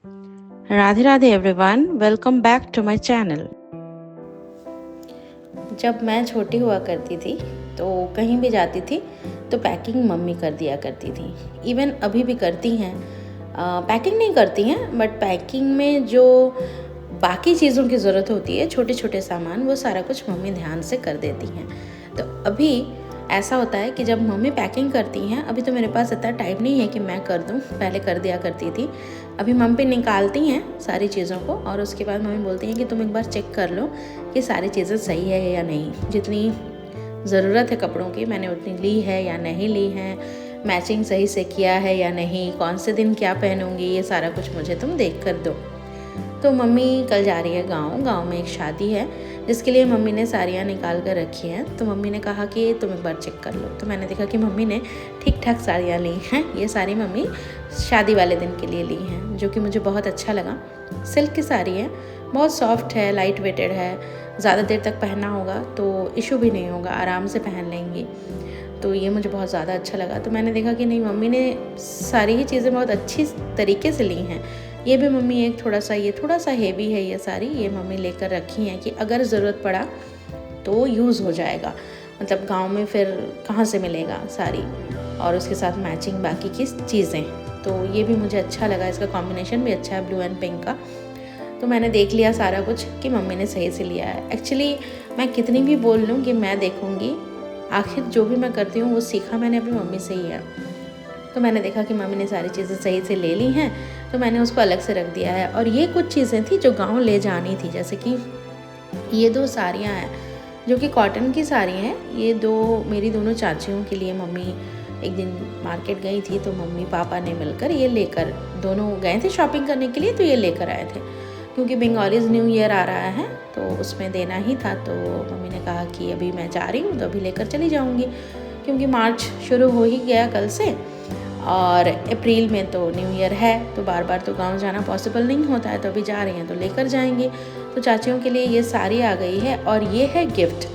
Radhe Radhe everyone, welcome back to my channel. जब मैं छोटी हुआ करती थी तो कहीं भी जाती थी तो पैकिंग मम्मी कर दिया करती थी। इवन अभी भी करती हैं। पैकिंग नहीं करती हैं बट पैकिंग में जो बाकी चीज़ों की ज़रूरत होती है, छोटे छोटे सामान, वो सारा कुछ मम्मी ध्यान से कर देती हैं। तो अभी ऐसा होता है कि जब मम्मी पैकिंग करती हैं, अभी तो मेरे पास इतना टाइम नहीं है कि मैं कर दूं, पहले कर दिया करती थी। अभी मम्मी निकालती हैं सारी चीज़ों को और उसके बाद मम्मी बोलती हैं कि तुम एक बार चेक कर लो कि सारी चीज़ें सही है या नहीं, जितनी ज़रूरत है कपड़ों की मैंने उतनी ली है या नहीं ली है, मैचिंग सही से किया है या नहीं, कौन से दिन क्या पहनूंगी, ये सारा कुछ मुझे तुम देख कर दो। तो मम्मी कल जा रही है गाँव में एक शादी है जिसके लिए मम्मी ने साड़ियाँ निकाल कर रखी हैं। तो मम्मी ने कहा कि तुम एक बार चेक कर लो। तो मैंने देखा कि मम्मी ने ठीक ठाक साड़ियाँ ली हैं। ये साड़ी मम्मी शादी वाले दिन के लिए ली हैं, जो कि मुझे बहुत अच्छा लगा। सिल्क की साड़ी है, बहुत सॉफ्ट है, लाइट वेटेड है, ज़्यादा देर तक पहनना होगा तो इशू भी नहीं होगा, आराम से पहन लेंगी। तो ये मुझे बहुत ज़्यादा अच्छा लगा। तो मैंने देखा कि नहीं, मम्मी ने सारी ही चीज़ें बहुत अच्छी तरीके से ली हैं। ये भी मम्मी एक ये थोड़ा सा हेवी है, ये सारी ये मम्मी लेकर रखी हैं कि अगर ज़रूरत पड़ा तो यूज़ हो जाएगा। मतलब गांव में फिर कहाँ से मिलेगा साड़ी, और उसके साथ मैचिंग बाकी की चीज़ें। तो ये भी मुझे अच्छा लगा, इसका कॉम्बिनेशन भी अच्छा है, ब्लू एंड पिंक का। तो मैंने देख लिया सारा कुछ कि मम्मी ने सही से लिया है। एक्चुअली मैं कितनी भी बोल लूँ कि मैं देखूँगी, आखिर जो भी मैं करती हूँ वो सीखा मैंने अपनी मम्मी से ही है। तो मैंने देखा कि मम्मी ने सारी चीज़ें सही से ले ली हैं, तो मैंने उसको अलग से रख दिया है। और ये कुछ चीज़ें थी जो गांव ले जानी थी, जैसे कि ये 2 साड़ियाँ हैं जो कि कॉटन की साड़ी हैं। ये मेरी दोनों चाचियों के लिए मम्मी एक दिन मार्केट गई थी, तो मम्मी पापा ने मिलकर ये लेकर, दोनों गए थे शॉपिंग करने के लिए, तो ये लेकर आए थे। क्योंकि बंगालीज न्यू ईयर आ रहा है तो उसमें देना ही था। तो मम्मी ने कहा कि अभी मैं जा रही हूँ तो अभी लेकर चली जाऊँगी, क्योंकि मार्च शुरू हो ही गया कल से, और अप्रैल में तो न्यू ईयर है, तो बार बार तो गांव जाना पॉसिबल नहीं होता है। तो अभी जा रही हैं तो लेकर जाएंगे। तो चाचियों के लिए ये साड़ी आ गई है, और ये है गिफ्ट,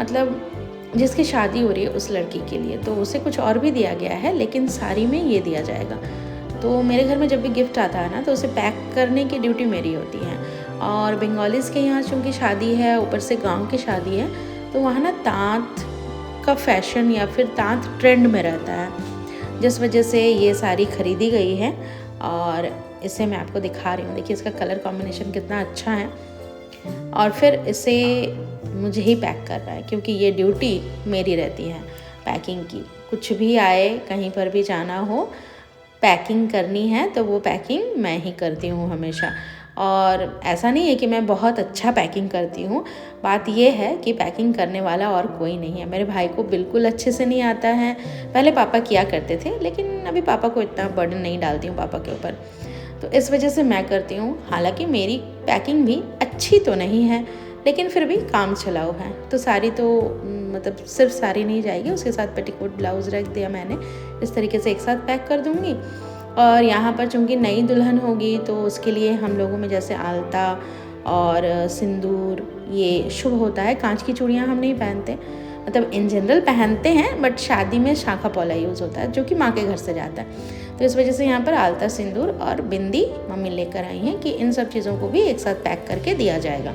मतलब जिसकी शादी हो रही है उस लड़की के लिए। तो उसे कुछ और भी दिया गया है, लेकिन साड़ी में ये दिया जाएगा। तो मेरे घर में जब भी गिफ्ट आता है ना, तो उसे पैक करने की ड्यूटी मेरी होती है। और बंगालीज़ के यहाँ चूँकि शादी है, ऊपर से गाँव की शादी है, तो वहाँ ना ताँत का फैशन या फिर ताँत ट्रेंड में रहता है, जिस वजह से ये साड़ी खरीदी गई है। और इसे मैं आपको दिखा रही हूँ, देखिए इसका कलर कॉम्बिनेशन कितना अच्छा है। और फिर इसे मुझे ही पैक करना है, क्योंकि ये ड्यूटी मेरी रहती है पैकिंग की। कुछ भी आए, कहीं पर भी जाना हो, पैकिंग करनी है तो वो पैकिंग मैं ही करती हूँ हमेशा। और ऐसा नहीं है कि मैं बहुत अच्छा पैकिंग करती हूँ, बात ये है कि पैकिंग करने वाला और कोई नहीं है। मेरे भाई को बिल्कुल अच्छे से नहीं आता है, पहले पापा किया करते थे, लेकिन अभी पापा को इतना बर्डन नहीं डालती हूँ पापा के ऊपर, तो इस वजह से मैं करती हूँ। हालांकि मेरी पैकिंग भी अच्छी तो नहीं है, लेकिन फिर भी काम चलाऊ है। तो साड़ी तो मतलब सिर्फ साड़ी नहीं जाएगी, उसके साथ पेटीकोट ब्लाउज़ रख दिया मैंने, इस तरीके से एक साथ पैक कर दूँगी। और यहाँ पर चूँकि नई दुल्हन होगी तो उसके लिए हम लोगों में जैसे आलता और सिंदूर ये शुभ होता है। कांच की चूड़ियाँ हम नहीं पहनते, मतलब इन जनरल पहनते हैं, बट शादी में शाखा पौला यूज़ होता है, जो कि माँ के घर से जाता है। तो इस वजह से यहाँ पर आलता, सिंदूर और बिंदी मम्मी लेकर आई हैं कि इन सब चीज़ों को भी एक साथ पैक करके दिया जाएगा।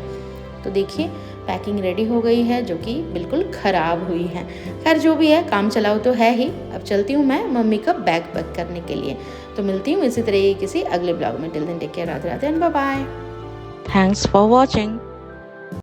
तो देखिए पैकिंग रेडी हो गई है, जो कि बिल्कुल ख़राब हुई है। खैर जो भी है, काम चलाओ तो है ही। अब चलती हूँ मैं मम्मी का बैग पैक करने के लिए। तो मिलती हूँ इसी तरह किसी अगले ब्लॉग में। Till then take care, Radhe Radhe and bye bye. Thanks for watching.